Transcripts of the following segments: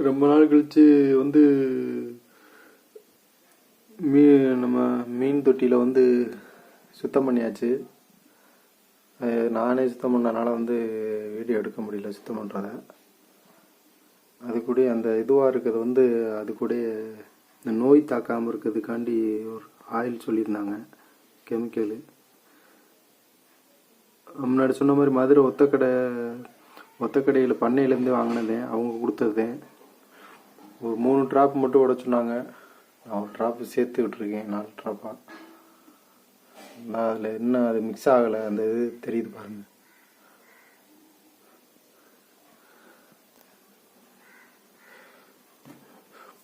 ரொம்ப நாள் கழித்து வந்து நம்ம மீன் தொட்டியில் வந்து சுத்தம் பண்ணியாச்சு. நானே சுத்தம் பண்ணனால வந்து வீடியோ எடுக்க முடியல சுத்தம் பண்ணுறத. அது கூட அந்த இதுவாக இருக்கிறது வந்து அது கூட இந்த நோய் தாக்காமல் இருக்கிறதுக்காண்டி ஒரு ஆயில் சொல்லியிருந்தாங்க, கெமிக்கலு. முன்னாடி சொன்ன மாதிரி மதுரை ஒத்தக்கடையில் பண்ணையிலேருந்தே வாங்கினதேன், அவங்க கொடுத்ததேன். ஒரு 3 ட்ராப் மட்டும் விட சொன்னாங்க. நான் ஒரு ட்ராப்பு சேர்த்து விட்டுருக்கேன், 4 ட்ராப்பாக. நான் அதில் என்ன அது மிக்ஸ் ஆகலை, அந்த இது தெரியுது பாருங்கள்.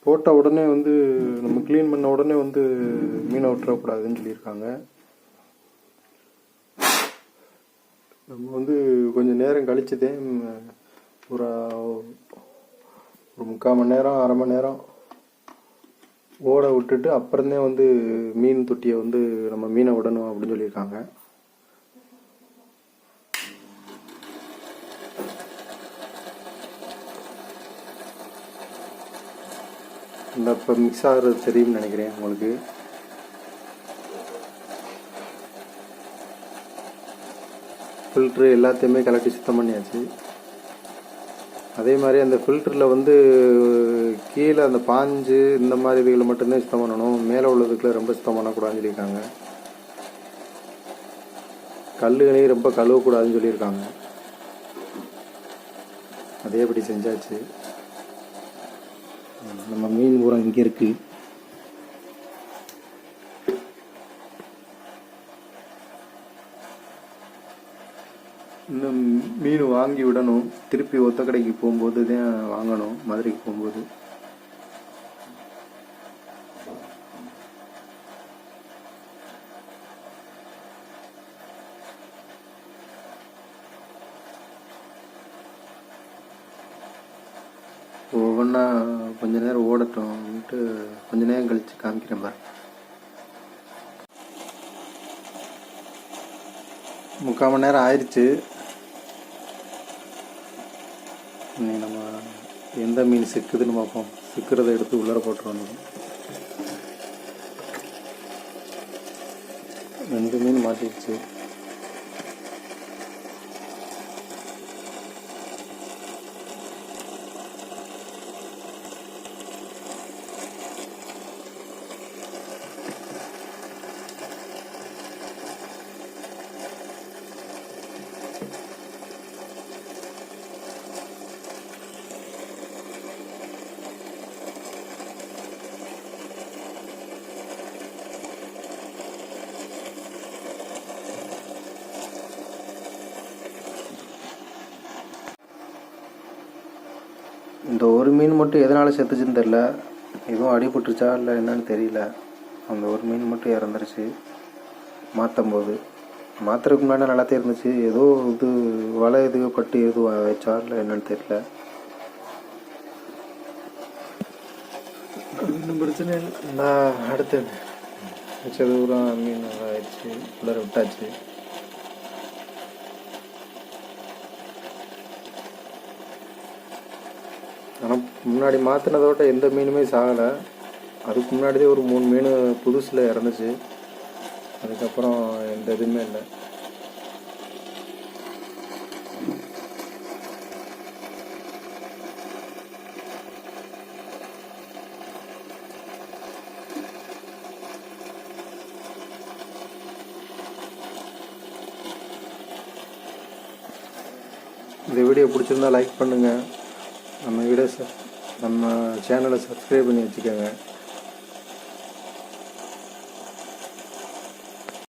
போட்ட உடனே வந்து நம்ம க்ளீன் பண்ண உடனே வந்து மீனை விட்டுறக்கூடாதுன்னு சொல்லியிருக்காங்க. நம்ம வந்து கொஞ்சம் நேரம் கழிச்சுதே ஒரு 3/4 மணி நேரம், அரை மணி நேரம் ஓட விட்டுட்டு அப்புறந்தே வந்து மீன் தொட்டியை வந்து நம்ம மீனை விடணும் அப்படின்னு சொல்லியிருக்காங்க. இந்த இப்போ மிக்ஸ் ஆகிறது தெரியும்னு நினைக்கிறேன் உங்களுக்கு. ஃபில்ட்ரு எல்லாத்தையுமே கலட்டி சுத்தம் பண்ணியாச்சு. அதே மாதிரி அந்த ஃபில்டரில் வந்து கீழே அந்த பாஞ்சு இந்த மாதிரி இதுகளை மட்டும்தான் சுத்தம் பண்ணணும், மேலே உள்ளதுக்குள்ள ரொம்ப சுத்தம் பண்ணக்கூடாதுன்னு சொல்லியிருக்காங்க. கல்லுகளையும் ரொம்ப கழுவக்கூடாதுன்னு சொல்லியிருக்காங்க. அதேபடி செஞ்சாச்சு. நம்ம மீன் பூரம் இங்கே இருக்குது. இன்னும் மீன் வாங்கி விடணும். திருப்பி ஒத்தக்கடைக்கு போகும்போது தான் வாங்கணும், மதுரைக்கு போகும்போது. ஒவ்வொன்றா கொஞ்ச நேரம் ஓடட்டும்ட்டு கொஞ்ச நேரம் கழித்து காமிக்கிறேன் பாரு. 3/4 மணி நேரம் ஆயிடுச்சு. நம்ம எந்த மீன் சிக்குதுன்னு பார்ப்போம். சிக்கிறத எடுத்து உள்ளர போட்டுருவோம். 2 மீன் மாட்டிடுச்சு. இந்த ஒரு மீன் மட்டும் எதனால் செத்துச்சுன்னு தெரில. எதுவும் அடிபட்டுருச்சா இல்லை என்னன்னு தெரியல. அந்த ஒரு மீன் மட்டும் இறந்துருச்சு. மாற்றுறதுக்கு முன்னாடி நல்லாத்தே இருந்துச்சு. ஏதோ இது வலை எதுவோ பட்டு எதுவும் வச்சா இல்லை என்னன்னு தெரியல. இன்னும் பிரச்சனை இல்லை. நான் அடுத்து மிச்சது பூரா மீன் நல்லா ஆயிடுச்சு, உள்ளர விட்டாச்சு. ஆனால் முன்னாடி மாற்றினதோட எந்த மீனுமே சாகலை. அதுக்கு முன்னாடியே ஒரு 3 மீன் புதுசில் இறந்துச்சு. அதுக்கப்புறம் எந்த இதுவுமே இல்லை. இந்த வீடியோ பிடிச்சிருந்தா லைக் பண்ணுங்கள். நம்ம சேனலை சப்ஸ்கிரைப் பண்ணி வச்சுக்கோங்க.